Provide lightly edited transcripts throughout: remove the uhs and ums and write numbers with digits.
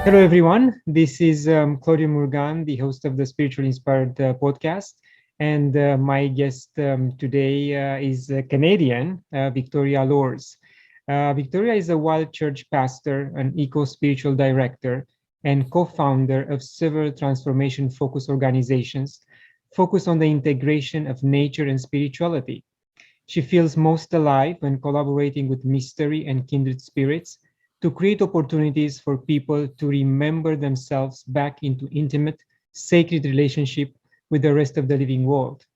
Hello, everyone. This is Claudiu Murgan, the host of the Spiritually Inspired podcast. And my guest today is Canadian, Victoria Loorz. Victoria is a wild church pastor, an eco spiritual director, and co founder of several transformation focused organizations focused on the integration of nature and spirituality. She feels most alive when collaborating with mystery and kindred spirits to create opportunities for people to remember themselves back into intimate, sacred relationship with the rest of the living world.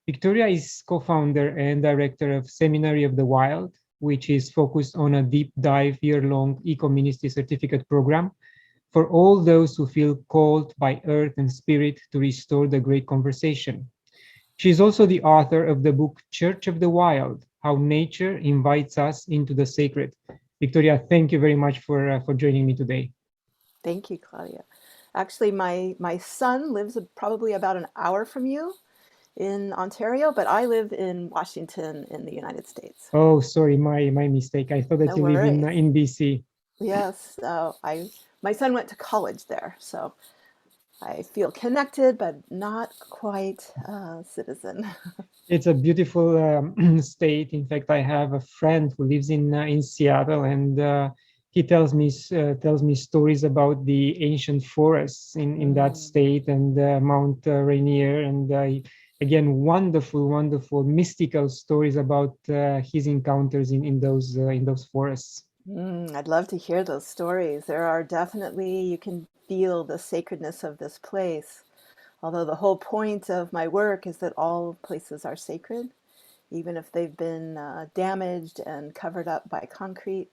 Victoria is co-founder and director of Seminary of the Wild, which is focused on a deep dive year-long eco-ministry certificate program for all those who feel called by earth and spirit to restore the great conversation. She is also the author of the book Church of the Wild: How Nature Invites Us into the Sacred. Victoria, thank you very much for joining me today. Thank you, Claudia. Actually, my son lives probably about an hour from you in Ontario, but I live in Washington in the United States. Oh, sorry, my mistake. I thought that No you live worries. in BC. Yes, my son went to college there, so I feel connected, but not quite a citizen. It's a beautiful state. In fact, I have a friend who lives in Seattle, and he tells me stories about the ancient forests in that Mm. state and Mount Rainier, and again, wonderful, mystical stories about his encounters in those forests. I'd love to hear those stories. There are definitely, you can feel the sacredness of this place. Although the whole point of my work is that all places are sacred, even if they've been damaged and covered up by concrete,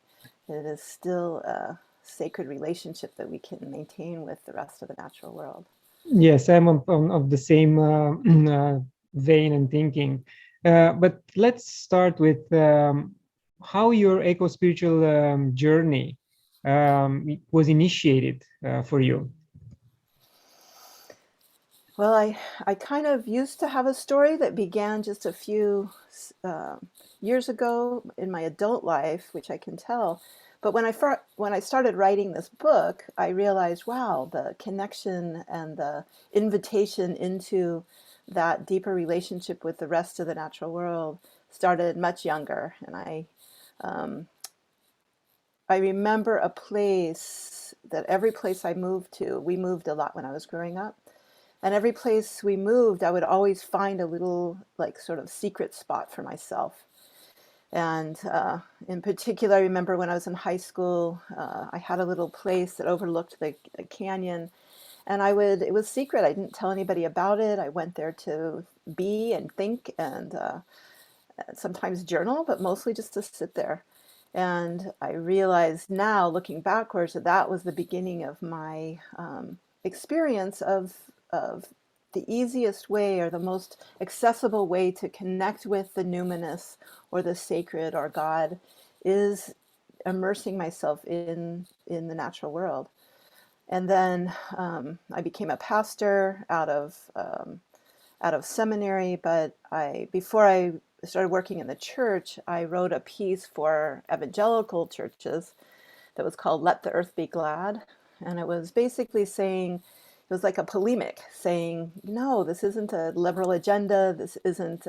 it is still a sacred relationship that we can maintain with the rest of the natural world. Yes, I'm of the same vein and thinking. But let's start with how your eco spiritual journey was initiated for you. Well, I kind of used to have a story that began just a few uh, years ago in my adult life, which I can tell. But when I started writing this book, I realized, wow, the connection and the invitation into that deeper relationship with the rest of the natural world started much younger. And um, I remember a place that every place I moved to, we moved a lot when I was growing up. And every place we moved, I would always find a little, like, sort of secret spot for myself. And in particular, I remember when I was in high school, I had a little place that overlooked the canyon. And it was secret. I didn't tell anybody about it. I went there to be and think and sometimes journal, but mostly just to sit there. And I realized now, looking backwards, that that was the beginning of my experience of the easiest way or the most accessible way to connect with the numinous or the sacred or God is immersing myself in the natural world. And then I became a pastor out of seminary, but before I started working in the church, I wrote a piece for evangelical churches that was called "Let the Earth Be Glad," and it was basically saying, it was like a polemic saying, no, this isn't a liberal agenda. This isn't,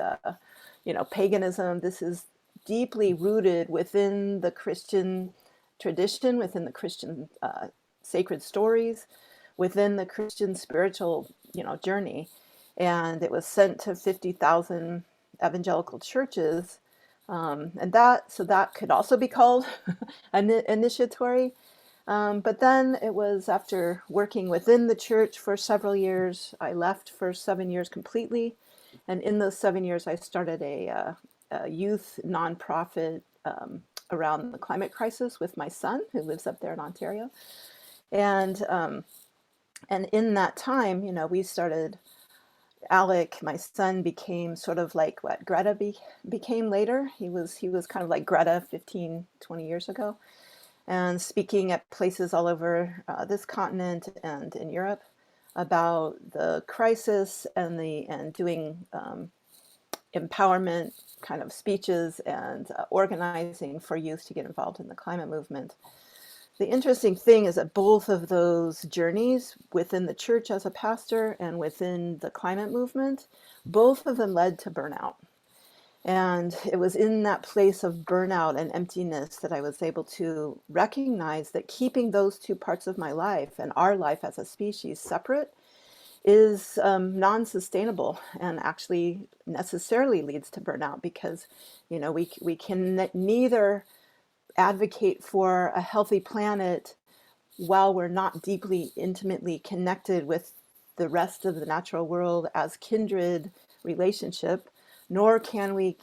paganism. This is deeply rooted within the Christian tradition, within the Christian sacred stories, within the Christian spiritual, journey. And it was sent to 50,000 evangelical churches. And that could also be called an initiatory. But then it was after working within the church for several years, I left for 7 years completely. And in those 7 years, I started a youth nonprofit around the climate crisis with my son, who lives up there in Ontario. And in that time, we started. Alec, my son, became sort of like what became later. He was kind of like Greta 15, 20 years ago, and speaking at places all over this continent and in Europe about the crisis and doing empowerment kind of speeches and organizing for youth to get involved in the climate movement. The interesting thing is that both of those journeys within the church as a pastor and within the climate movement, both of them led to burnout. And it was in that place of burnout and emptiness that I was able to recognize that keeping those two parts of my life and our life as a species separate is non-sustainable, and actually necessarily leads to burnout, because we can neither advocate for a healthy planet while we're not deeply, intimately connected with the rest of the natural world as kindred relationship, nor can we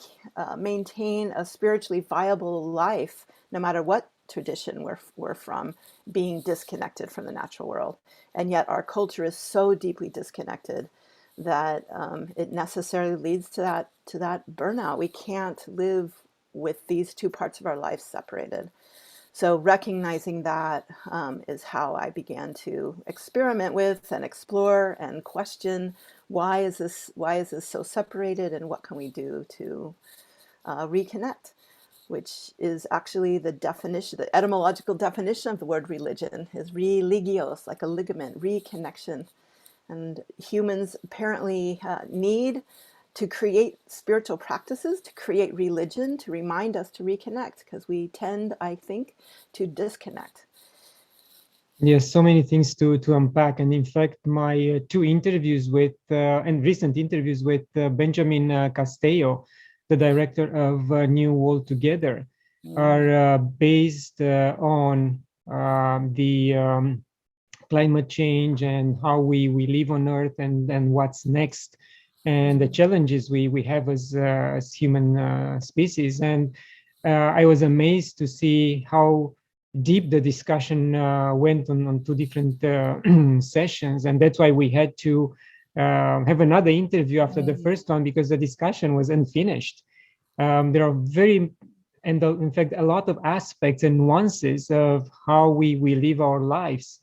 maintain a spiritually viable life, no matter what tradition we're from, being disconnected from the natural world. And yet our culture is so deeply disconnected that it necessarily leads to that burnout. We can't live with these two parts of our life separated. So recognizing that is how I began to experiment with and explore and question, why is this so separated, and what can we do to reconnect, which is actually the definition, the etymological definition of the word religion is religios, like a ligament, reconnection. And humans apparently need to create spiritual practices, to create religion, to remind us to reconnect, because we tend, I think, to disconnect. Yes, so many things to unpack. And in fact, my two interviews with and recent interviews with Benjamin Castello, the director of New World Together, are based on the climate change and how we live on Earth, and what's next, and the challenges we have as human species. And I was amazed to see how deep the discussion went on two different sessions, and that's why we had to have another interview after the first one, because the discussion was unfinished. There are in fact, a lot of aspects and nuances of how we live our lives.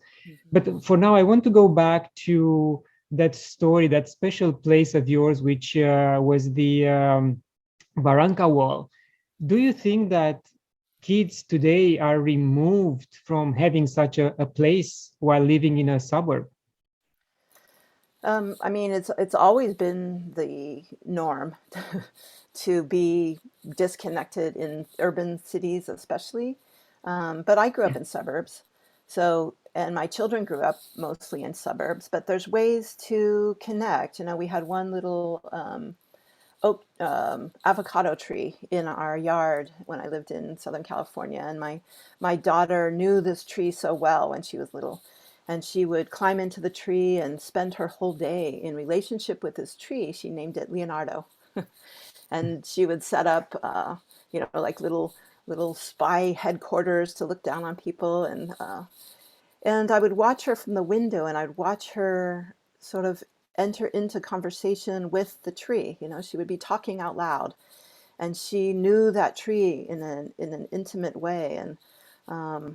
But for now, I want to go back to that story, that special place of yours, which was the Barranca Wall. Do you think that kids today are removed from having such a place while living in a suburb? I mean, it's always been the norm to be disconnected in urban cities, especially. But I grew up in suburbs, so, and my children grew up mostly in suburbs. But there's ways to connect. We had one little oak avocado tree in our yard when I lived in Southern California, and my daughter knew this tree so well when she was little, and she would climb into the tree and spend her whole day in relationship with this tree. She named it Leonardo, and she would set up, like little spy headquarters to look down on people, and I would watch her from the window, and I'd watch her sort of enter into conversation with the tree. She would be talking out loud, and she knew that tree in an intimate way. And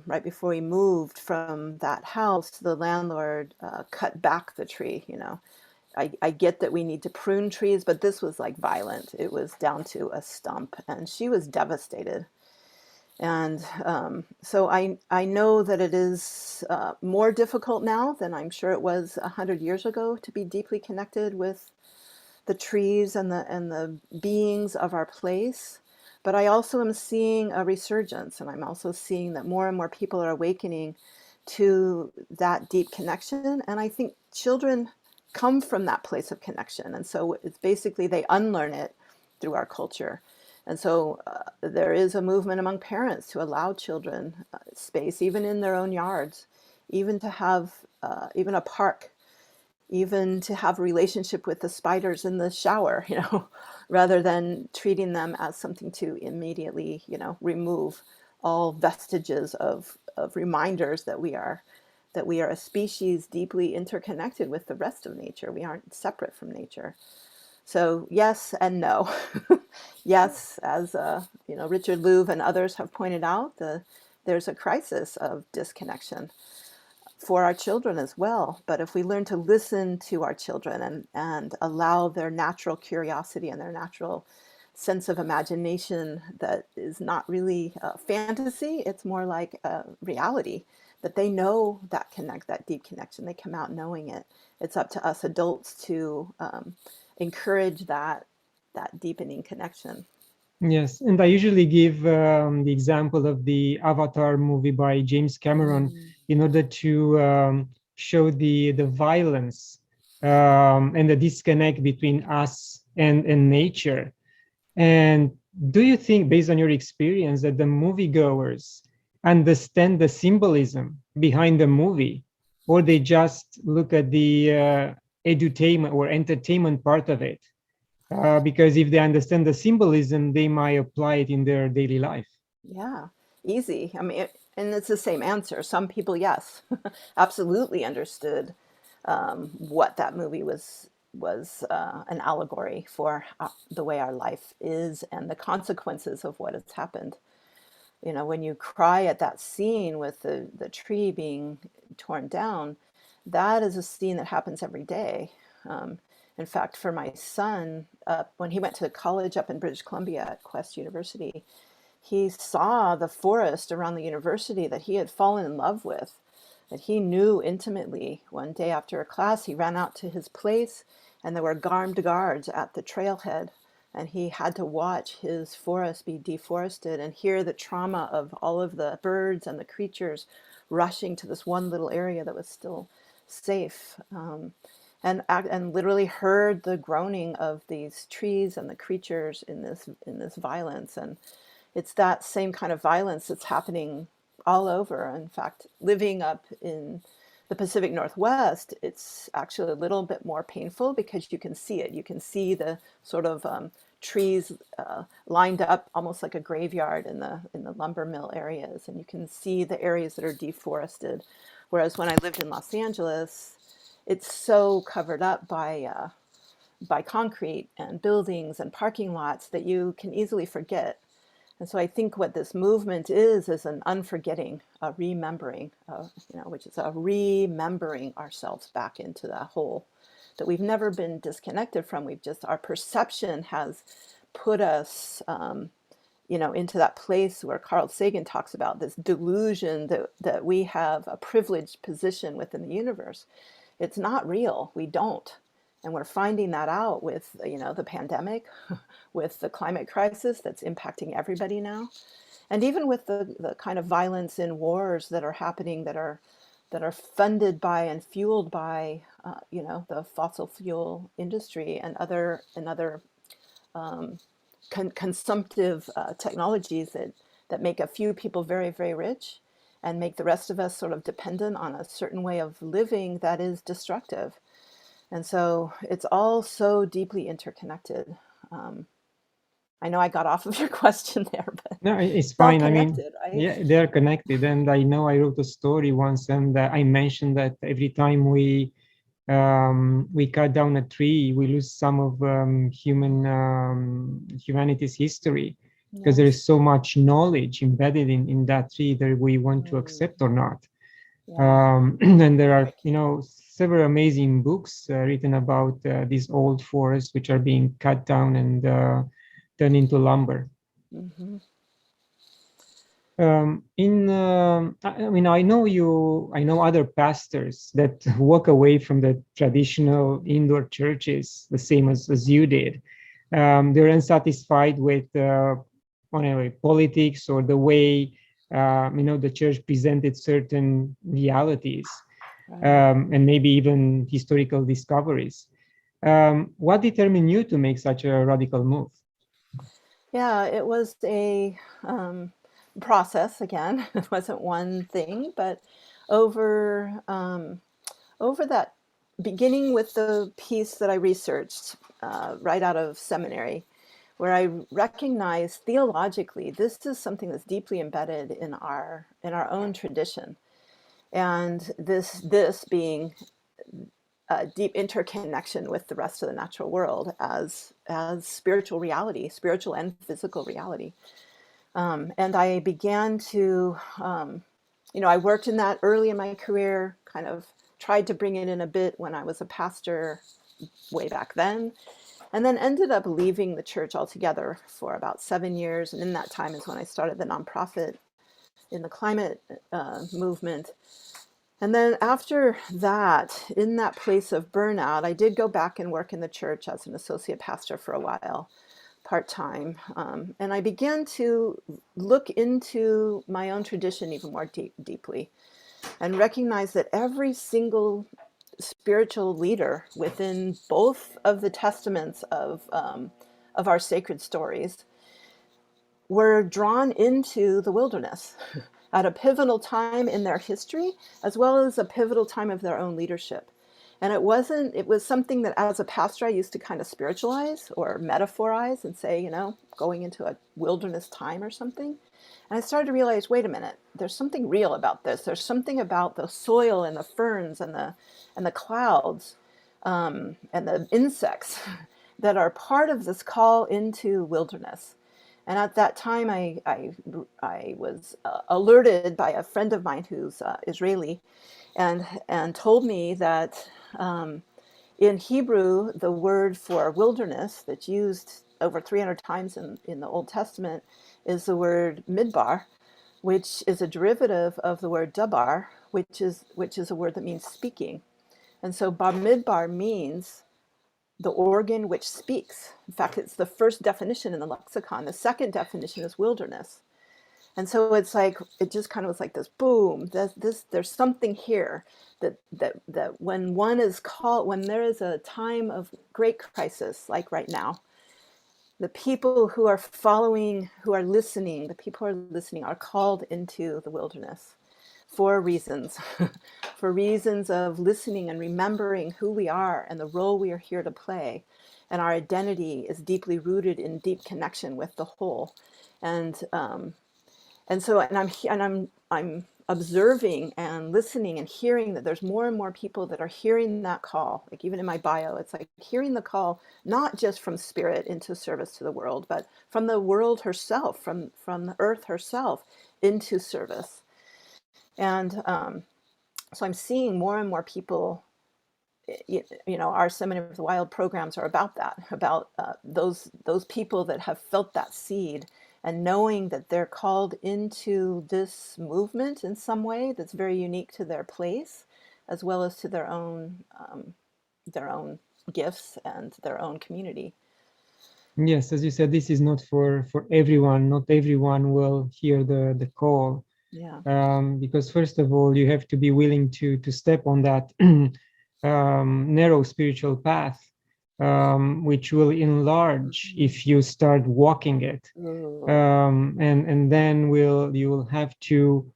right before we moved from that house, the landlord cut back the tree. I get that we need to prune trees, but this was like violent. It was down to a stump, and she was devastated. And so I know that it is more difficult now than I'm sure it was 100 years ago to be deeply connected with the trees and the beings of our place. But I also am seeing a resurgence, and I'm also seeing that more and more people are awakening to that deep connection. And I think children come from that place of connection. And so it's basically they unlearn it through our culture. And so there is a movement among parents to allow children space, even in their own yards, even to have even a park, even to have a relationship with the spiders in the shower, rather than treating them as something to immediately, remove all vestiges of reminders that we are a species deeply interconnected with the rest of nature. We aren't separate from nature. So yes and no. Yes, as Richard Louv and others have pointed out, there's a crisis of disconnection for our children as well. But if we learn to listen to our children and allow their natural curiosity and their natural sense of imagination that is not really fantasy. It's more like a reality, that they know that that deep connection. They come out knowing it. It's up to us adults to encourage that deepening connection. Yes, and I usually give the example of the Avatar movie by James Cameron Mm. in order to show the violence and the disconnect between us and nature. And do you think, based on your experience, that the moviegoers understand the symbolism behind the movie, or they just look at the edutainment or entertainment part of it? Because if they understand the symbolism, they might apply it in their daily life. Yeah, easy. I mean, and it's the same answer. Some people, yes, absolutely understood what that movie was an allegory for the way our life is and the consequences of what has happened. You know, when you cry at that scene with the tree being torn down, that is a scene that happens every day. In fact, for my son, when he went to college up in British Columbia at Quest University, he saw the forest around the university that he had fallen in love with, that he knew intimately. One day after a class, he ran out to his place, and there were armed guards at the trailhead, and he had to watch his forest be deforested and hear the trauma of all of the birds and the creatures rushing to this one little area that was still safe. And literally heard the groaning of these trees and the creatures in this violence. And it's that same kind of violence that's happening all over. In fact, living up in the Pacific Northwest, it's actually a little bit more painful because you can see it. You can see the sort of trees lined up almost like a graveyard in the lumber mill areas, and you can see the areas that are deforested. Whereas when I lived in Los Angeles, it's so covered up by concrete and buildings and parking lots that you can easily forget. And so I think what this movement is an unforgetting, a remembering, which is a remembering ourselves back into that whole that we've never been disconnected from. We've just, our perception has put us, into that place where Carl Sagan talks about this delusion that we have a privileged position within the universe. It's not real. We don't. And we're finding that out with, the pandemic, with the climate crisis that's impacting everybody now. And even with the kind of violence in wars that are happening that are funded by and fueled by, the fossil fuel industry and other consumptive technologies that make a few people very, very rich and make the rest of us sort of dependent on a certain way of living that is destructive. And so it's all so deeply interconnected. I know I got off of your question there, but No, it's it's all fine. I mean, connected, right? yeah, they're connected. And I know I wrote a story once, and I mentioned that every time we cut down a tree, we lose some of humanity's history, because there is Yes. so much knowledge embedded in that tree that we want to Mm, accept or not. yeah. And there are, Very key. several amazing books written about these old forests which are being cut down and turned into lumber. Hmm. I mean, I know other pastors that walk away from the traditional indoor churches the same as you did. They're unsatisfied with, anyway, politics or the way, the church presented certain realities, Right. and maybe even historical discoveries. What determined you to make such a radical move? Yeah, it was a process again. It wasn't one thing, but over over that, beginning with the piece that I researched right out of seminary, where I recognized theologically this is something that's deeply embedded in our own tradition, and this being a deep interconnection with the rest of the natural world as spiritual reality, spiritual and physical reality. And I began to, I worked in that early in my career, kind of tried to bring it in a bit when I was a pastor way back then. and then ended up leaving the church altogether for about 7 years. And in that time is when I started the nonprofit in the climate movement. And then after that, in that place of burnout, I did go back and work in the church as an associate pastor for a while, part-time. And I began to look into my own tradition even more deeply, and recognize that every single spiritual leader within both of the testaments of our sacred stories were drawn into the wilderness at a pivotal time in their history, as well as a pivotal time of their own leadership. And it was something that as a pastor, I used to kind of spiritualize or metaphorize and say, going into a wilderness time or something. And I started to realize, wait a minute, there's something real about this. There's something about the soil and the ferns and the clouds and the insects that are part of this call into wilderness. And at that time, I was alerted by a friend of mine who's Israeli, and told me that in Hebrew, the word for wilderness that's used over 300 times in the Old Testament is the word midbar, which is a derivative of the word dabar, which is a word that means speaking. And so bar midbar means the organ which speaks. In fact, it's the first definition in the lexicon. The second definition is wilderness. And so it's like, it just kind of was like this boom, there's something here that when one is called, when there is a time of great crisis, like right now, the people who are following, who are listening, the people who are listening are called into the wilderness for reasons, for reasons of listening and remembering who we are and the role we are here to play. And our identity is deeply rooted in deep connection with the whole. And so, I'm observing and listening and hearing that there's more and more people that are hearing that call. Like even in my bio, it's like hearing the call, not just from spirit into service to the world, but from the world herself, from the earth herself into service. And so I'm seeing more and more people. Our Seminary of the Wild programs are about that, about those people that have felt that seed and knowing that they're called into this movement in some way that's very unique to their place, as well as to their own gifts and their own community. Yes, as you said, this is not for everyone. Not everyone will hear the call. Yeah. Because first of all, you have to be willing to step on that narrow spiritual path, which will enlarge if you start walking it. And then you will have to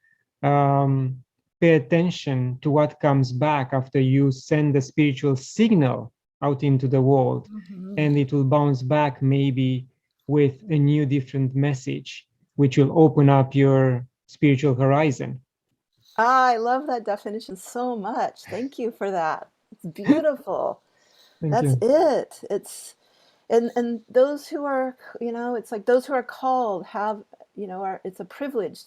pay attention to what comes back after you send the spiritual signal out into the world. Mm-hmm. And it will bounce back maybe with a new, different message, which will open up your spiritual horizon. I love that definition so much. Thank you for that. It's beautiful. That's it. It's and those who are, it's like those who are called have, it's a privilege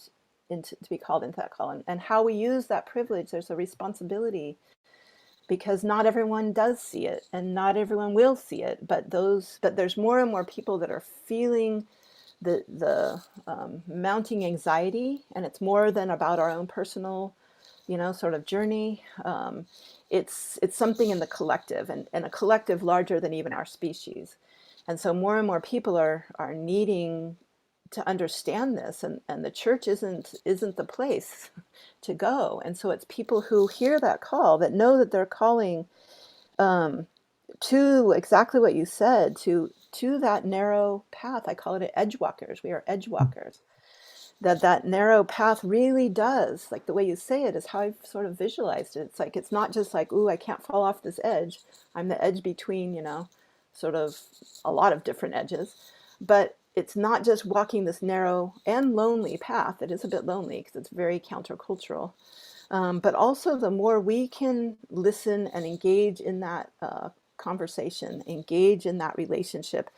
to be called into that call, and how we use that privilege, there's a responsibility, because not everyone does see it and not everyone will see it, but there's more and more people that are feeling the mounting anxiety, and it's more than about our own personal, sort of journey. It's something in the collective, and a collective larger than even our species. And so more and more people are needing to understand this, and the church isn't the place to go. And so it's people who hear that call, that know that they're calling to exactly what you said, to that narrow path. I call it edgewalkers. We are edgewalkers. That narrow path really does, like the way you say it is how I've sort of visualized it. It's like, it's not just like, ooh, I can't fall off this edge. I'm the edge between, sort of a lot of different edges. But it's not just walking this narrow and lonely path. It is a bit lonely because it's very countercultural. But also the more we can listen and engage in that conversation, engage in that relationship,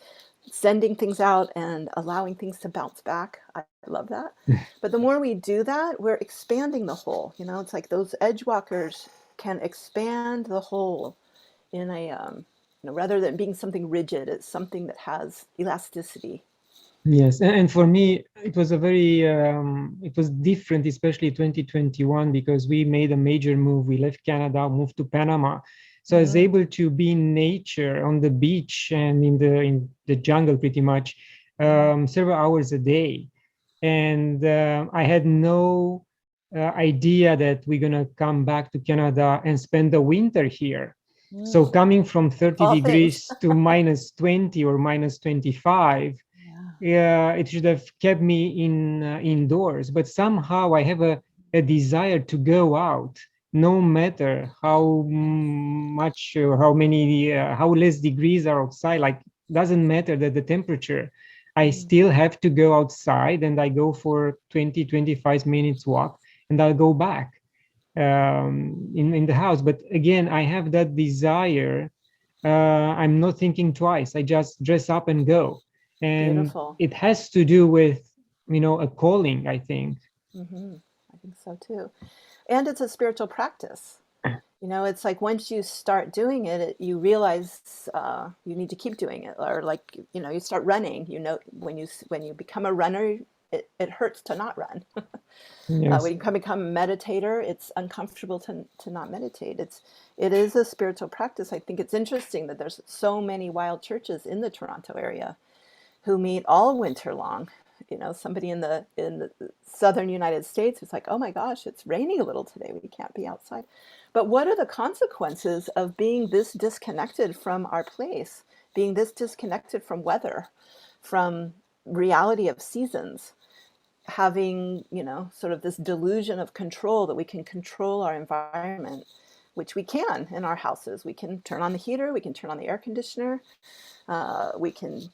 sending things out and allowing things to bounce back. I love that. But the more we do that, we're expanding the whole. It's like those edge walkers can expand the whole in rather than being something rigid, it's something that has elasticity. Yes, and for me, it was a very, it was different, especially 2021, because we made a major move. We left Canada, moved to Panama. So I was Mm. able to be in nature, on the beach and in the jungle pretty much, several hours a day. And I had no idea that we're gonna come back to Canada and spend the winter here. So Mm. coming from 30 All things. degrees to minus 20 or minus 25, Yeah. yeah, it should have kept me indoors. But somehow I have a desire to go out, no matter how much or how many, how less degrees are outside. Like, doesn't matter that the temperature. I Mm. still have to go outside, and I go for 20-25 minutes walk, and I'll go back in the house. But again, I have that desire. I'm not thinking twice. I just dress up and go. And Beautiful. it has to do with, a calling, I think. Hmm. I think so too. And it's a spiritual practice. It's like once you start doing you realize you need to keep doing it, or like you start running. When you become a runner, it hurts to not run. Yes. When you become a meditator, it's uncomfortable to not meditate. It is a spiritual practice. I think it's interesting that there's so many wild churches in the Toronto area who meet all winter long. Somebody in the southern United States is like, oh my gosh, it's raining a little today. We can't be outside. But what are the consequences of being this disconnected from our place, being this disconnected from weather, from reality of seasons, having, sort of this delusion of control that we can control our environment, which we can in our houses. We can turn on the heater, we can turn on the air conditioner, we can,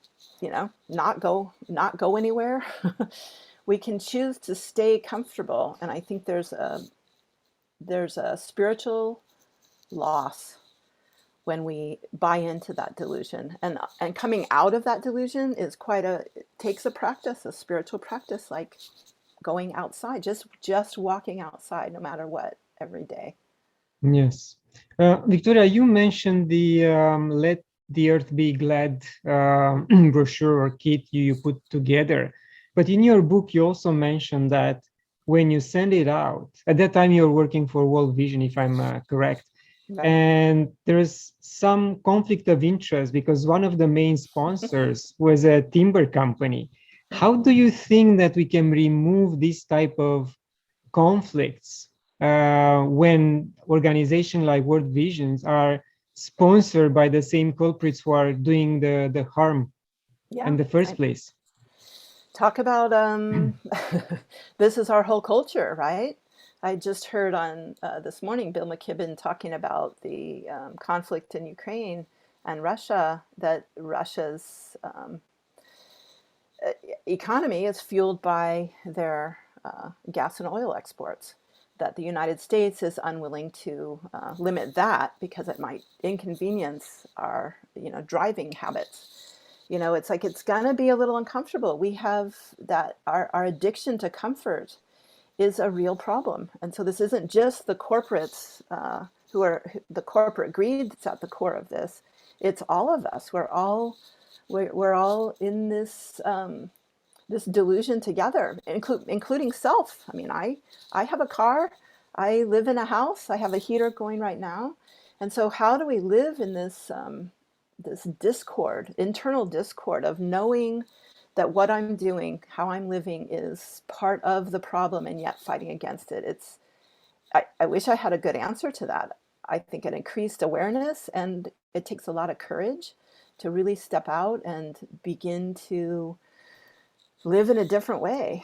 not go anywhere. We can choose to stay comfortable, and I think there's a spiritual loss when we buy into that delusion, and coming out of that delusion is it takes a practice, a spiritual practice, like going outside, just walking outside, no matter what, every day. Yes. Victoria, you mentioned the Let the Earth Be Glad brochure or kit you put together. But in your book, you also mentioned that when you send it out, at that time you were working for World Vision, if I'm correct, Right. and there's some conflict of interest because one of the main sponsors was a timber company. How do you think that we can remove this type of conflicts when organizations like World Visions are sponsored by the same culprits who are doing the harm in Yeah. the first place? Talk about this is our whole culture, right? I just heard on this morning Bill McKibben talking about the conflict in Ukraine and Russia, that Russia's economy is fueled by their gas and oil exports, that the United States is unwilling to limit that because it might inconvenience our driving habits. It's like it's gonna be a little uncomfortable. We have that our addiction to comfort is a real problem. And so this isn't just the corporates who are the corporate greed that's at the core of this. It's all of us. We're all in this delusion together, including self. I mean, I have a car, I live in a house, I have a heater going right now. And so how do we live in this discord, internal discord of knowing that what I'm doing, how I'm living, is part of the problem and yet fighting against it? I wish I had a good answer to that. I think it increased awareness, and it takes a lot of courage to really step out and begin to live in a different way.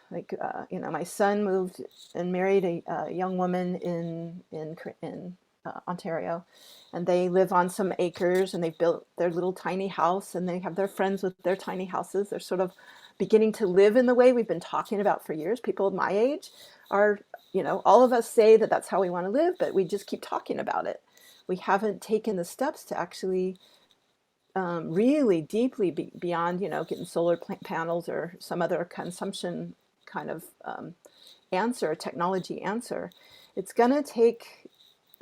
Like, my son moved and married a young woman in Ontario, and they live on some acres, and they've built their little tiny house, and they have their friends with their tiny houses. They're sort of beginning to live in the way we've been talking about for years. People my age are, all of us say that that's how we want to live, but we just keep talking about it. We haven't taken the steps to actually really deeply beyond, getting solar panels or some other consumption kind of technology answer. It's going to take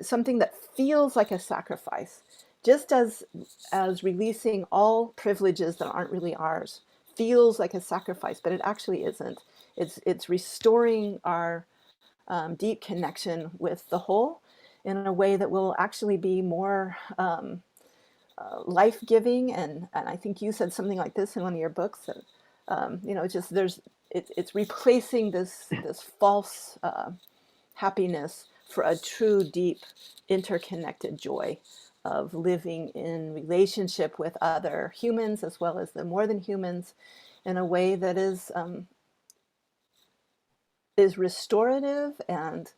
something that feels like a sacrifice just as releasing all privileges that aren't really ours feels like a sacrifice, but it actually isn't. It's restoring our deep connection with the whole in a way that will actually be more life-giving. And I think you said something like this in one of your books, that just it's replacing this false happiness for a true, deep, interconnected joy of living in relationship with other humans as well as the more than humans in a way that is restorative and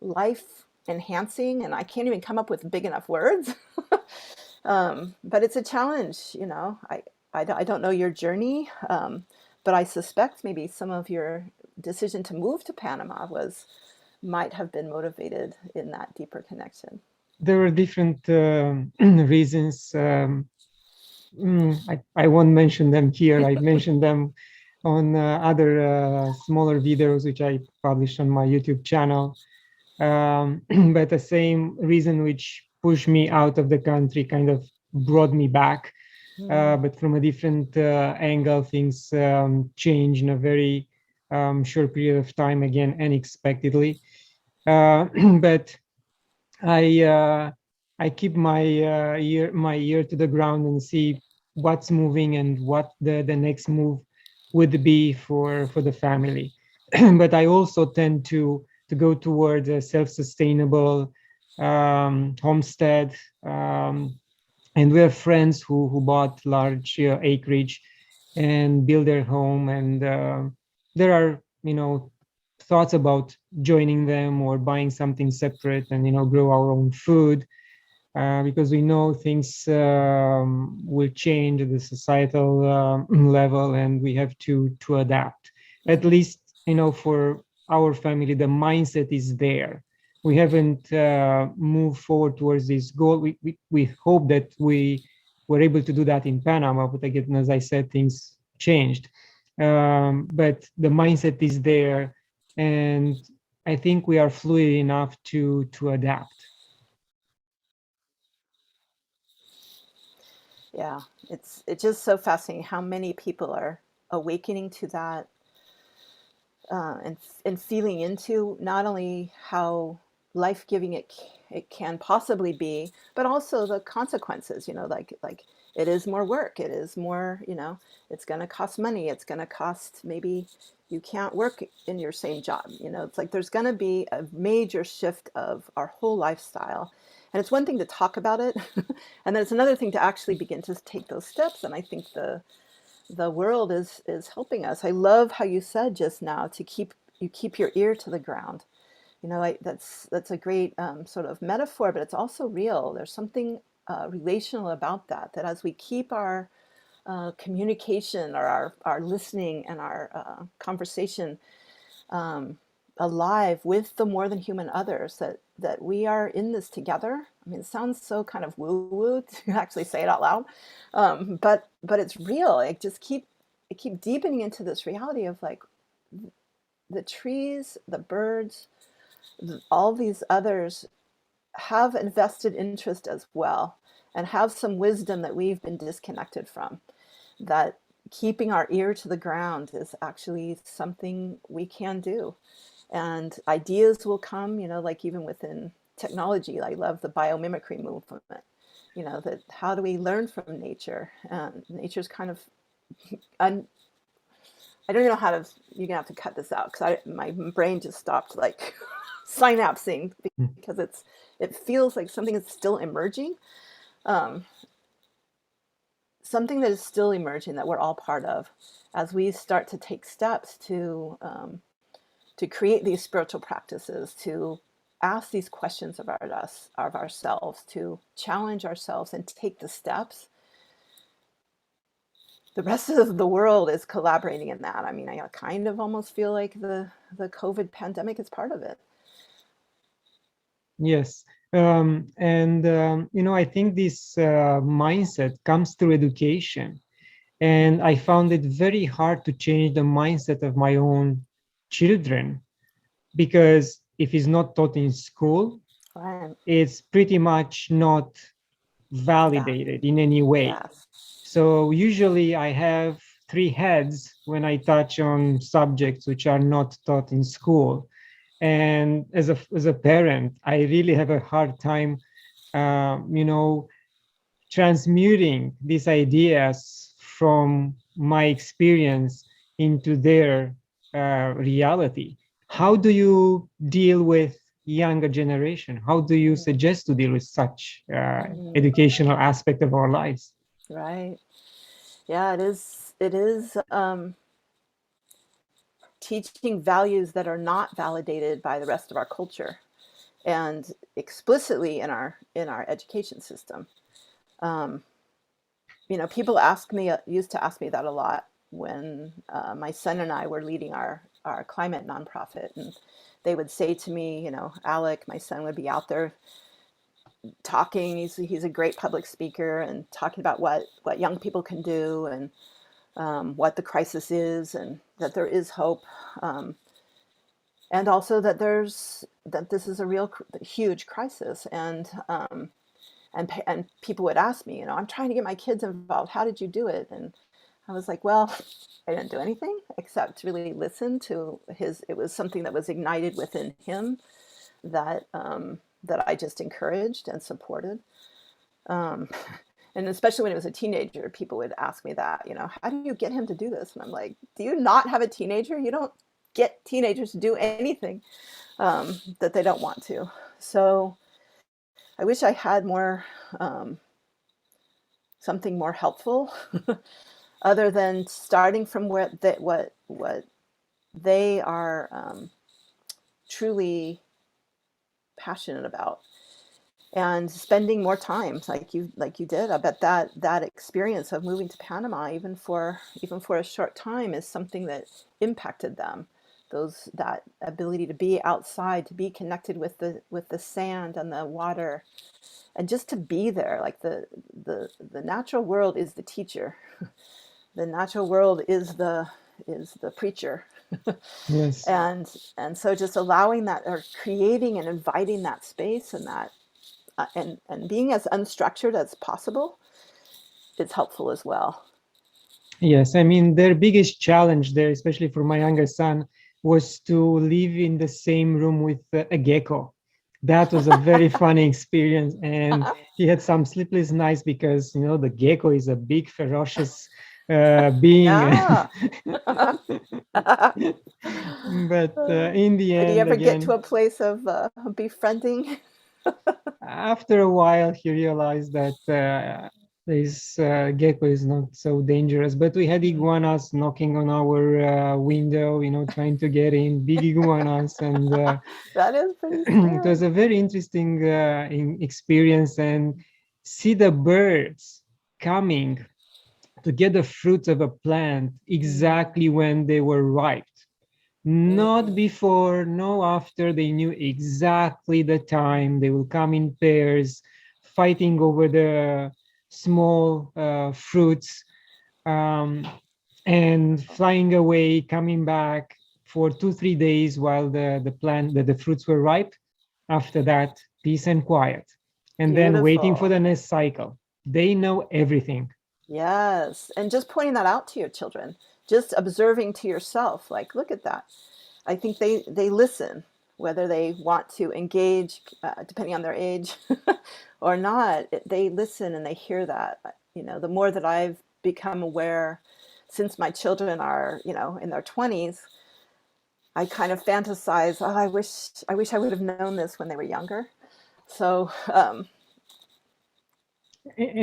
life enhancing. And I can't even come up with big enough words. But it's a challenge, I don't know your journey, but I suspect maybe some of your decision to move to Panama might have been motivated in that deeper connection. There were different reasons. I won't mention them here. I mentioned them on other smaller videos which I published on my YouTube channel. But the same reason which pushed me out of the country kind of brought me back. But from a different angle, things change in a very short period of time, again, unexpectedly. But I keep my ear to the ground and see what's moving and what the next move would be for the family. But I also tend to go towards a self-sustainable homestead. And we have friends who bought large acreage and build their home. And there are, thoughts about joining them or buying something separate and, grow our own food. Because we know things will change at the societal level, and we have to adapt. At least, for our family, the mindset is there. We haven't moved forward towards this goal. We hope that we were able to do that in Panama, but again, as I said, things changed. But the mindset is there, and I think we are fluid enough to adapt. Yeah, it's just so fascinating how many people are awakening to that, and feeling into not only how life-giving it can possibly be, but also the consequences. Like it is more work. It is more. It's going to cost money. It's going to cost, maybe you can't work in your same job. It's like there's going to be a major shift of our whole lifestyle. And it's one thing to talk about it, and then it's another thing to actually begin to take those steps. And I think the world is helping us. I love how you said just now to keep your ear to the ground. That's a great sort of metaphor, but it's also real. There's something relational about that. That as we keep our communication or our listening and our conversation alive with the more than human others, that we are in this together. I mean, it sounds so kind of woo-woo to actually say it out loud, but it's real. I keep deepening into this reality of like the trees, the birds, all these others have invested interest as well, and have some wisdom that we've been disconnected from. That keeping our ear to the ground is actually something we can do. And ideas will come, like even within technology. I love the biomimicry movement, that how do we learn from nature? And nature's kind of, I don't even know how to, you're gonna have to cut this out because my brain just stopped like synapsing, because it feels like something is still emerging. Something that is still emerging that we're all part of as we start to take steps to create these spiritual practices, to ask these questions of ourselves, to challenge ourselves and take the steps. The rest of the world is collaborating in that. I mean, I kind of almost feel like the COVID pandemic is part of it. Yes. I think this mindset comes through education. And I found it very hard to change the mindset of my own children, because if it's not taught in school, Right. it's pretty much not validated in any way. Yes. So usually I have three heads when I touch on subjects which are not taught in school. And as a parent, I really have a hard time, you know, transmuting these ideas from my experience into their reality. How do you deal with younger generation? How do you suggest to deal with such Mm, educational aspect of our lives? right. Yeah, it is. It is teaching values that are not validated by the rest of our culture and explicitly in our education system. Um, people used to ask me that a lot when my son and I were leading our climate nonprofit, and they would say to me, Alec, my son would be out there talking. He's a great public speaker and talking about what young people can do, and what the crisis is, and that there is hope, and also that this is a real huge crisis, and people would ask me, I'm trying to get my kids involved. How did you do it? And I was like, well, I didn't do anything except really listen to his. It was something that was ignited within him that I just encouraged and supported. Um, and especially when he was a teenager, people would ask me that, how do you get him to do this? And I'm like, do you not have a teenager? You don't get teenagers to do anything that they don't want to. So I wish I had um, something more helpful, other than starting from what they are truly passionate about, and spending more time like you did. I bet that experience of moving to Panama, even for a short time, is something that impacted them. That ability to be outside, to be connected with the sand and the water, and just to be there. Like the natural world is the teacher. The natural world is the preacher. Yes. And so just allowing that, or creating and inviting that space, and that and being as unstructured as possible is helpful as well. Yes, I mean, their biggest challenge there, especially for my younger son, was to live in the same room with a gecko. That was a very funny experience, and he had some sleepless nights because the gecko is a big, ferocious being. Yeah. But in the Did he end, ever get to again, a place of befriending? after a while, he realized that this gecko is not so dangerous. But we had iguanas knocking on our window, trying to get in, big iguanas. And That is pretty it was scary. a very interesting experience. And see the birds coming to get the fruits of a plant exactly when they were ripe. Not Mm. before, no after. They knew exactly the time. They will come in pairs, fighting over the small fruits, um, and flying away, coming back for 2, 3 days while the fruits were ripe. After that, peace and quiet. And then waiting for Beautiful. the next cycle. They know everything. Yes. And just pointing that out to your children, just observing to yourself, like, look at that. I think they listen, whether they want to engage, depending on their age, or not. They listen and they hear that. The more that I've become aware, since my children are, in their 20s, I kind of fantasize, oh, I wish I would have known this when they were younger. So, And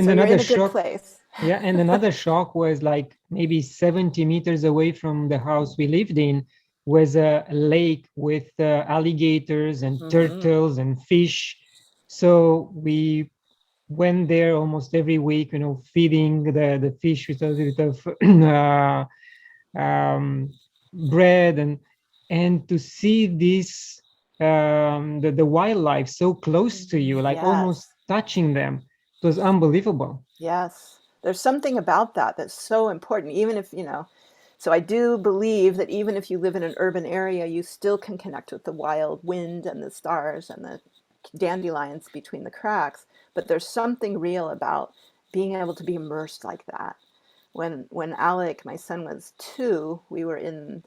so you're another in a good shock. place. Yeah, and another shock was like maybe 70 meters away from the house we lived in was a lake with alligators and Hmm. turtles and fish. So we went there almost every week, feeding the fish with a little bit of bread, and to see this the wildlife so close to you, like almost Yes. touching them, it was unbelievable. Yes. There's something about that that's so important, even if, so I do believe that even if you live in an urban area, you still can connect with the wild wind and the stars and the dandelions between the cracks. but there's something real about being able to be immersed like that. When Alec, my son, was 2, we were in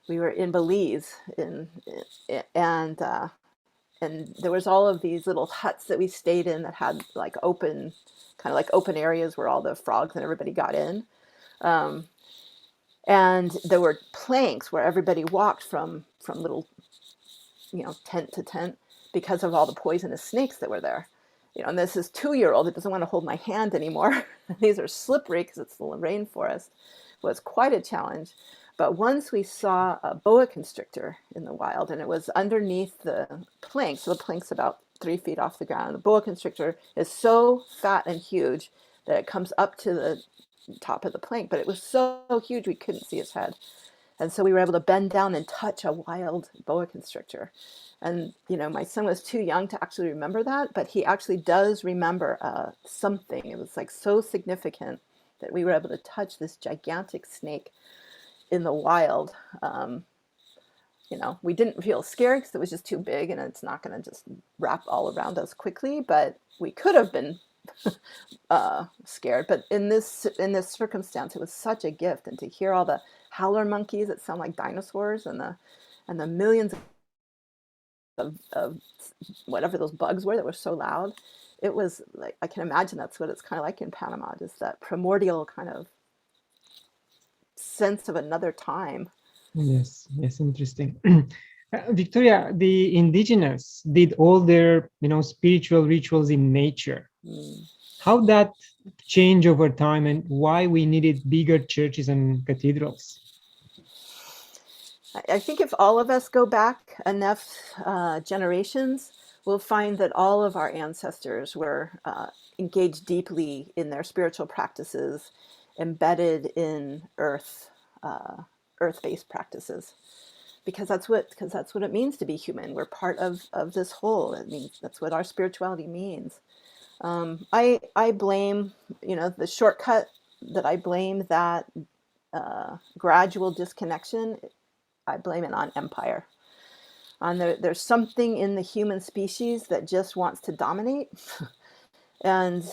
Belize, and there was all of these little huts that we stayed in that had like kind of like open areas where all the frogs and everybody got in. Um, and there were planks where everybody walked from little, tent to tent because of all the poisonous snakes that were there. And this is 2-year-old that doesn't want to hold my hand anymore. These are slippery because it's the rainforest. It was quite a challenge. But once we saw a boa constrictor in the wild, and it was underneath the plank, so the plank's about 3 feet off the ground. The boa constrictor is so fat and huge that it comes up to the top of the plank, but it was so huge we couldn't see its head. And so we were able to bend down and touch a wild boa constrictor. And, my son was too young to actually remember that, but he actually does remember something. It was like so significant that we were able to touch this gigantic snake in the wild. We didn't feel scared because it was just too big and it's not going to just wrap all around us quickly, but we could have been scared. But in this circumstance, it was such a gift. And to hear all the howler monkeys that sound like dinosaurs, and the millions of whatever those bugs were that were so loud, it was like, I can imagine that's what it's kind of like in Panama, just that primordial kind of sense of another time. Yes, interesting. Victoria, the indigenous did all their, spiritual rituals in nature. How that change over time, and why we needed bigger churches and cathedrals? I think if all of us go back enough generations, we'll find that all of our ancestors were engaged deeply in their spiritual practices, embedded in earth-based practices, because that's what it means to be human. We're part of this whole. It means that's what our spirituality means. I blame, the shortcut that I blame that gradual disconnection. I blame it on empire. There's something in the human species that just wants to dominate and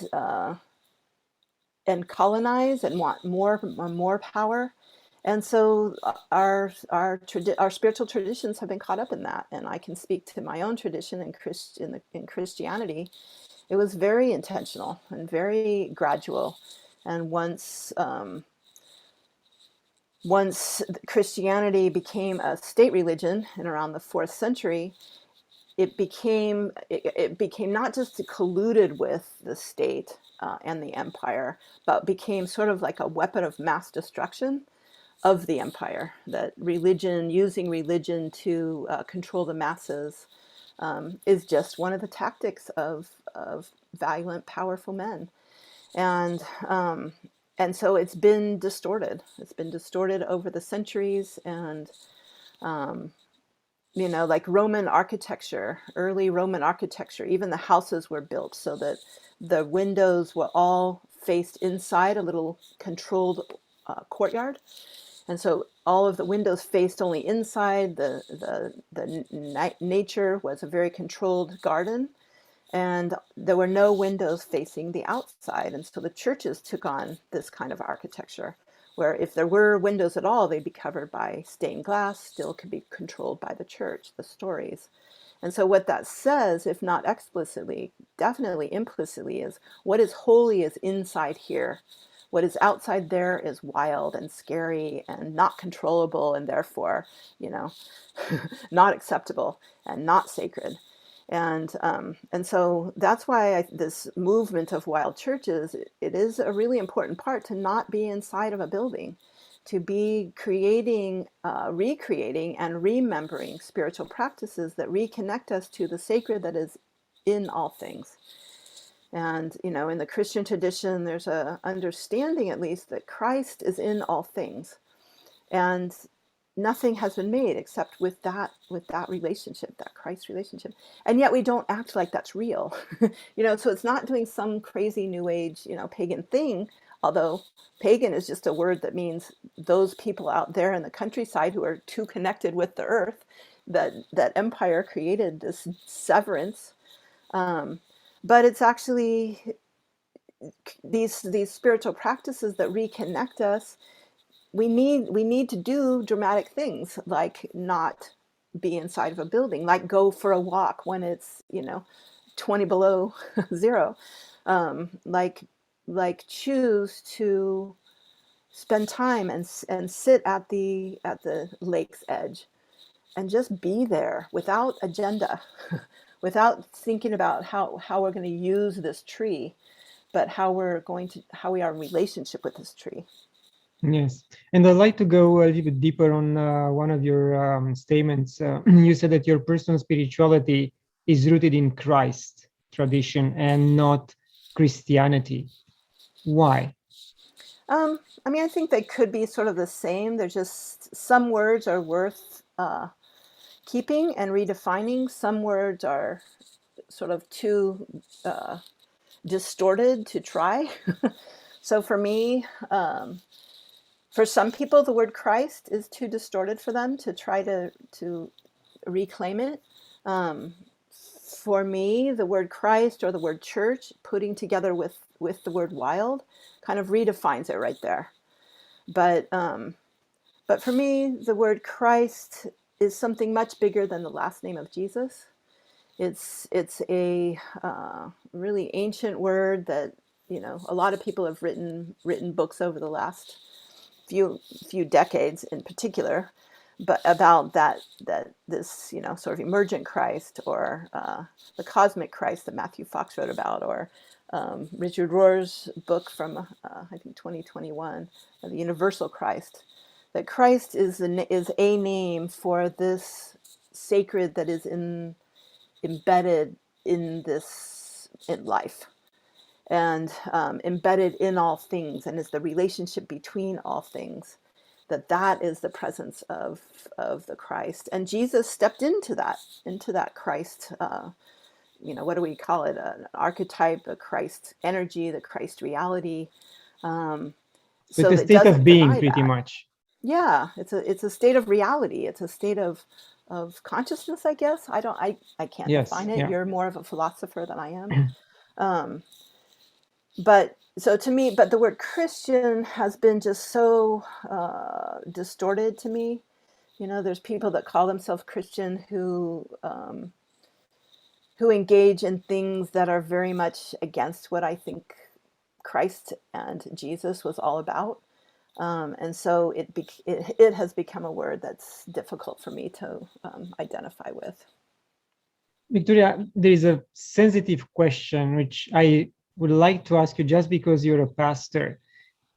colonize and want more power. And so our spiritual traditions have been caught up in that. And I can speak to my own tradition in Christianity. It was very intentional and very gradual. And once Christianity became a state religion in around the 4th century, it became not just colluded with the state and the empire, but became sort of like a weapon of mass destruction of the empire. That using religion to control the masses is just one of the tactics of violent, powerful men. And so it's been distorted. It's been distorted over the centuries. And, like Roman architecture, early Roman architecture, even the houses were built so that the windows were all faced inside a little controlled courtyard. And so all of the windows faced only inside. The nature was a very controlled garden. And there were no windows facing the outside. And so the churches took on this kind of architecture, where if there were windows at all, they'd be covered by stained glass, still could be controlled by the church, the stories. And so what that says, if not explicitly, definitely implicitly, is what is holy is inside here. What is outside there is wild and scary and not controllable, and therefore, not acceptable and not sacred. And so that's why this movement of wild churches, it is a really important part to not be inside of a building, to be creating, recreating, and remembering spiritual practices that reconnect us to the sacred that is in all things. And, in the Christian tradition, there's a understanding, at least, that Christ is in all things. And nothing has been made except with that relationship, that Christ relationship. And yet we don't act like that's real. So it's not doing some crazy new age, pagan thing, although pagan is just a word that means those people out there in the countryside who are too connected with the earth, that empire created this severance. But it's actually these spiritual practices that reconnect us. We need to do dramatic things, like not be inside of a building, like go for a walk when it's 20 below zero, like choose to spend time and sit at the lake's edge and just be there without agenda, without thinking about how we're going to use this tree, but how we are in relationship with this tree. Yes. And I'd like to go a little bit deeper on one of your statements. You said that your personal spirituality is rooted in Christ tradition and not Christianity. Why? I mean, I think they could be sort of the same. They're just, some words are worth keeping and redefining. Some words are sort of too distorted to try. So for me, for some people, the word Christ is too distorted for them to try to reclaim it. Um, for me, the word Christ or the word church, putting together with the word wild, kind of redefines it right there. But for me, the word Christ is something much bigger than the last name of Jesus. It's a really ancient word that a lot of people have written books over the last few decades in particular, but about that this sort of emergent Christ, or the cosmic Christ that Matthew Fox wrote about, or Richard Rohr's book from I think 2021, the Universal Christ. That Christ is a name for this sacred that is embedded in life, and embedded in all things, and is the relationship between all things. That is the presence of the Christ, and Jesus stepped into that Christ. What do we call it? An archetype, a Christ energy, the Christ reality. With So the that state of doesn't being, deny pretty that. much. Yeah, it's a state of reality. It's a state of consciousness, I guess. I can't Yes. define it. Yeah. You're more of a philosopher than I am. Um, but so to me, but the word Christian has been just so distorted to me. There's people that call themselves Christian who engage in things that are very much against what I think Christ and Jesus was all about. And so it has become a word that's difficult for me to identify with. Victoria, there is a sensitive question which I would like to ask you just because you're a pastor.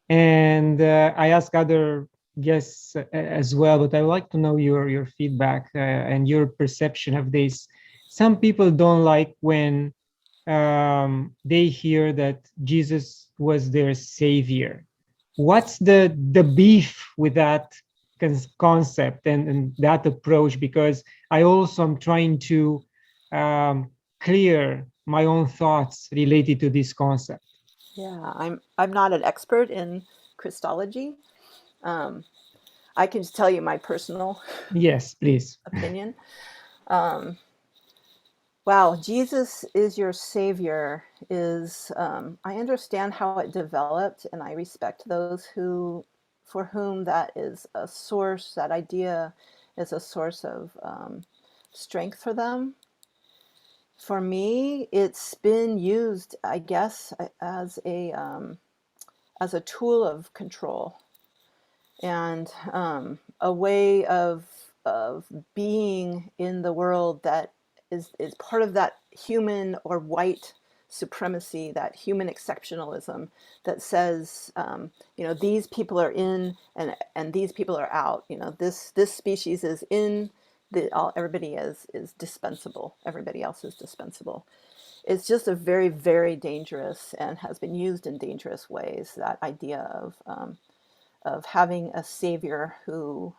And I ask other guests as well, but I would like to know your feedback and your perception of this. Some people don't like when they hear that Jesus was their savior. What's the beef with that concept and that approach? Because I also am trying to clear my own thoughts related to this concept. Yeah, I'm not an expert in Christology. Um, I can just tell you my personal Yes, please. opinion. Um, wow, Jesus is your savior is, I understand how it developed, and I respect those for whom that is a source, that idea is a source of strength for them. For me, it's been used, I guess, as a tool of control, and a way of being in the world that is part of that human or white supremacy, that human exceptionalism that says, these people are in, and these people are out. This species is in. Everybody is dispensable. Everybody else is dispensable. It's just a very, very dangerous, and has been used in dangerous ways, that idea of having a savior through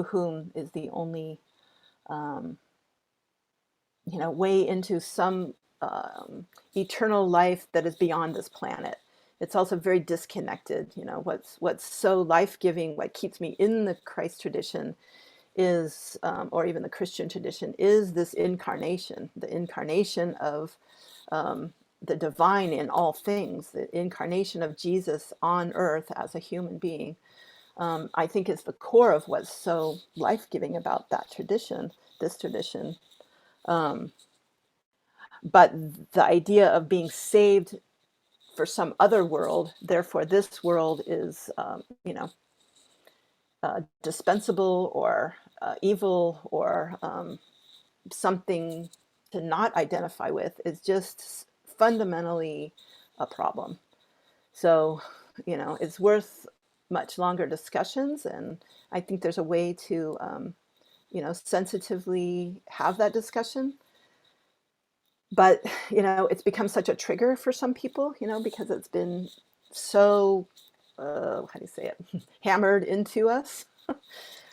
whom is the only um, way into some eternal life that is beyond this planet. It's also very disconnected. What's so life-giving, what keeps me in the Christ tradition or even the Christian tradition, is this incarnation, the incarnation the divine in all things, the incarnation of Jesus on earth as a human being, I think is the core of what's so life-giving about that tradition, this tradition. But the idea of being saved for some other world, therefore this world is, dispensable or evil or something to not identify with, is just fundamentally a problem. So, it's worth much longer discussions, and I think there's a way to, sensitively have that discussion. But, it's become such a trigger for some people, because it's been so, how do you say it, hammered into us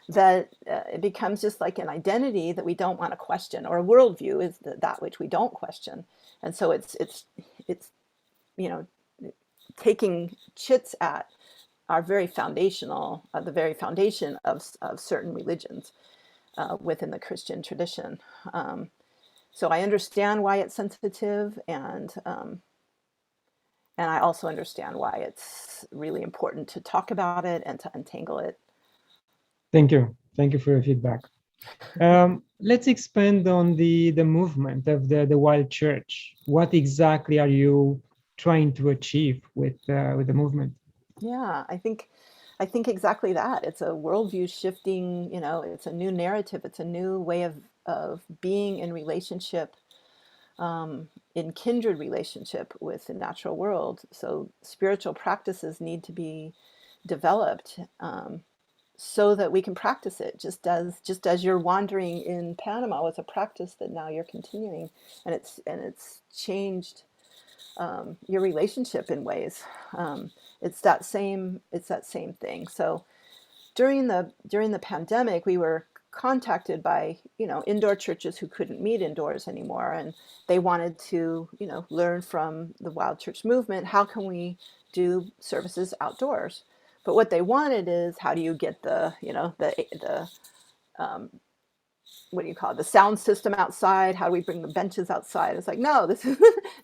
that it becomes just like an identity that we don't want to question, or a worldview is that which we don't question. And so it's you know taking chits at our very foundational, the very foundation of certain religions within the Christian tradition. So I understand why it's sensitive, and I also understand why it's really important to talk about it and to untangle it. Thank you. Thank you for your feedback. Let's expand on the movement of the wild church. What exactly are you trying to achieve with the movement? Yeah, I think exactly that. It's a worldview shifting, it's a new narrative. It's a new way of being in relationship, in kindred relationship with the natural world. So spiritual practices need to be developed, so that we can practice it. Just as you're wandering in Panama was a practice that now you're continuing, and it's changed your relationship in ways. It's that same thing. So during the pandemic, we were contacted by indoor churches who couldn't meet indoors anymore, and they wanted to learn from the wild church movement. How can we do services outdoors? But what they wanted is, how do you get the what do you call it, the sound system outside? How do we bring the benches outside? It's like, no, this is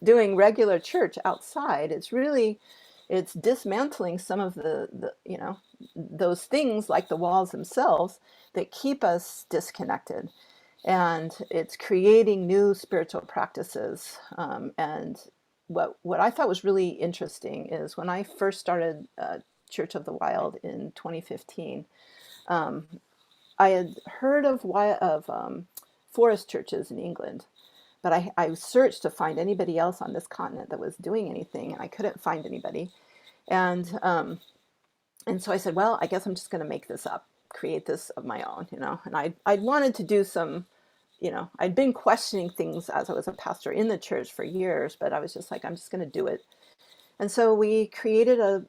doing regular church outside. It's dismantling some of the those things, like the walls themselves, that keep us disconnected. And it's creating new spiritual practices. And what I thought was really interesting is, when I first started Church of the Wild in 2015, I had heard of forest churches in England, but I searched to find anybody else on this continent that was doing anything, and I couldn't find anybody. And so I said, well, I guess I'm just going to make this up, create this of my own, And I'd wanted to do some, I'd been questioning things as I was a pastor in the church for years, but I was just like, I'm just going to do it. And so we created a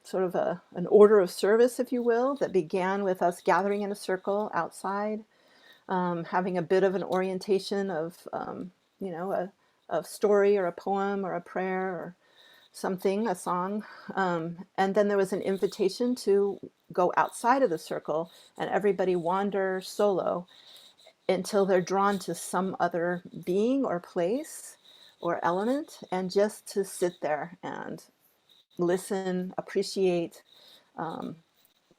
sort of an order of service, if you will, that began with us gathering in a circle outside, having a bit of an orientation of, a story or a poem or a prayer or something, a song. And then there was an invitation to go outside of the circle, and everybody wander solo until they're drawn to some other being or place or element, and just to sit there and listen, appreciate,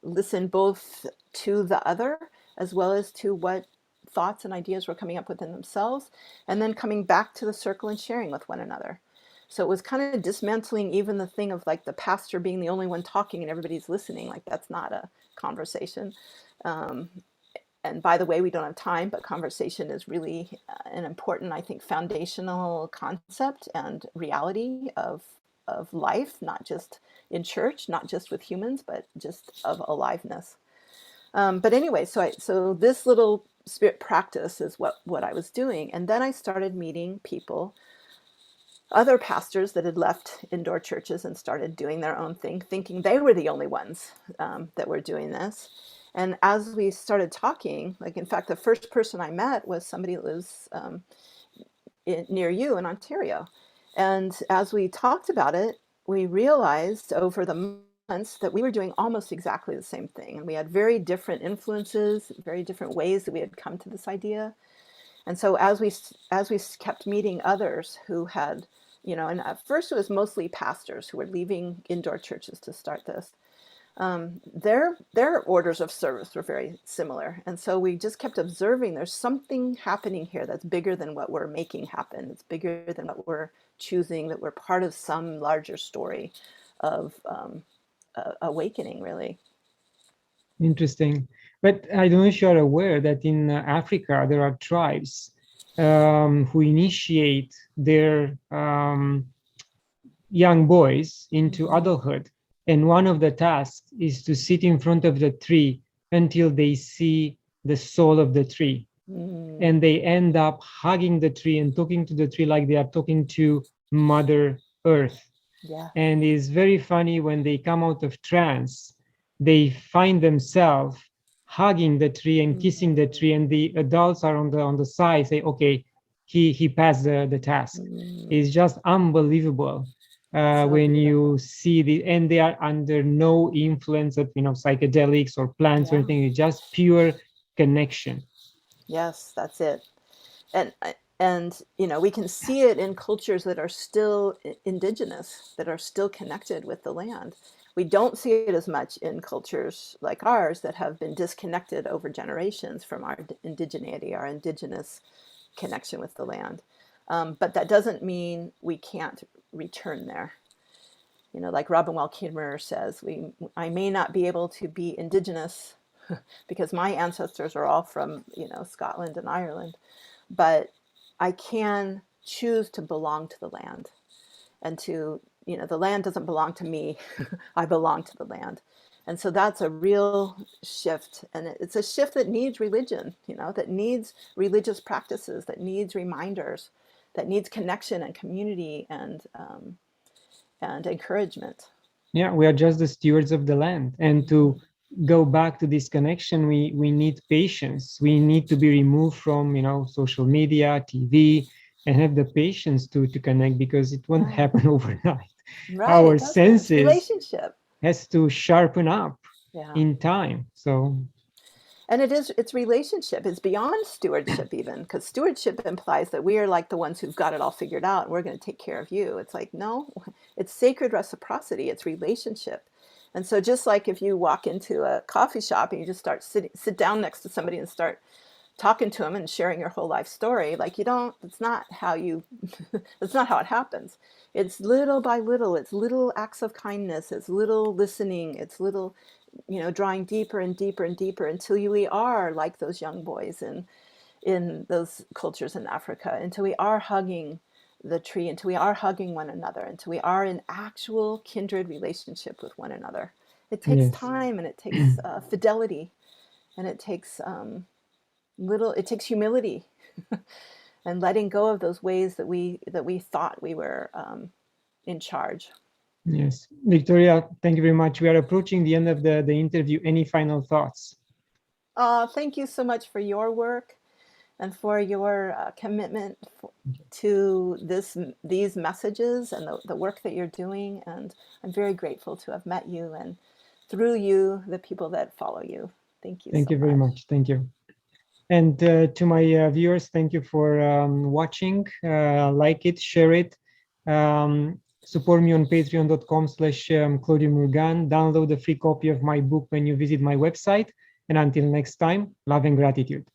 listen both to the other as well as to what thoughts and ideas were coming up within themselves, and then coming back to the circle and sharing with one another. So it was kind of dismantling even the thing of, like, the pastor being the only one talking and everybody's listening. Like, that's not a conversation. And by the way, we don't have time, but conversation is really an important, I think, foundational concept and reality of life, not just in church, not just with humans, but just of aliveness. But anyway, so this little spirit practice is what I was doing. And then I started meeting people, other pastors that had left indoor churches and started doing their own thing, thinking they were the only ones that were doing this. And as we started talking, like, in fact, the first person I met was somebody that lives near you in Ontario. And as we talked about it, we realized over the months that we were doing almost exactly the same thing. And we had very different influences, very different ways that we had come to this idea. And so as we kept meeting others who had, and at first it was mostly pastors who were leaving indoor churches to start this. Their orders of service were very similar, and so we just kept observing. There's something happening here that's bigger than what we're making happen. It's bigger than what we're choosing. That we're part of some larger story of awakening, really. Interesting. But I don't know if you're aware that in Africa, there are tribes who initiate their young boys into adulthood. And one of the tasks is to sit in front of the tree until they see the soul of the tree. And they end up hugging the tree and talking to the tree like they are talking to Mother Earth. Yeah. And it's very funny when they come out of trance, they find themselves hugging the tree and kissing the tree, and the adults are on the side say, okay, he passed the task. It's just unbelievable when you see and they are under no influence of psychedelics or plants or anything. It's just pure connection. Yes, that's it. And we can see it in cultures that are still indigenous, that are still connected with the land. We don't see it as much in cultures like ours that have been disconnected over generations from our indigeneity, our indigenous connection with the land. But that doesn't mean we can't return there. Like Robin Wall Kimmerer says, I may not be able to be indigenous because my ancestors are all from, Scotland and Ireland, but I can choose to belong to the land, and to, the land doesn't belong to me. I belong to the land. And so that's a real shift. And it's a shift that needs religion, that needs religious practices, that needs reminders, that needs connection and community and encouragement. Yeah, we are just the stewards of the land. And to go back to this connection, we need patience. We need to be removed from, social media, TV, and have the patience to connect, because it won't happen overnight. Right, our senses relationship has to sharpen up in time. So, and it's relationship. It's beyond stewardship, even, because stewardship implies that we are like the ones who've got it all figured out and we're going to take care of you. It's like, no, it's sacred reciprocity. It's relationship. And so just like if you walk into a coffee shop and you just sit down next to somebody and start talking to them and sharing your whole life story, like it's not how it happens. It's little by little. It's little acts of kindness. It's little listening. It's little, drawing deeper and deeper and deeper until we are like those young boys in those cultures in Africa, until we are hugging the tree, until we are hugging one another, until we are in actual kindred relationship with one another. It takes time, and it takes fidelity, and it takes humility and letting go of those ways that we thought we were in charge. Yes. Victoria, thank you very much. We are approaching the end of the interview. Any final thoughts? Thank you so much for your work and for your commitment to these messages and the work that you're doing. And I'm very grateful to have met you, and through you, the people that follow you. Thank you. Thank you very much. Thank you. And to my viewers, thank you for watching. Like it, share it. Support me on patreon.com/Claudiu Murgan. Download a free copy of my book when you visit my website. And until next time, love and gratitude.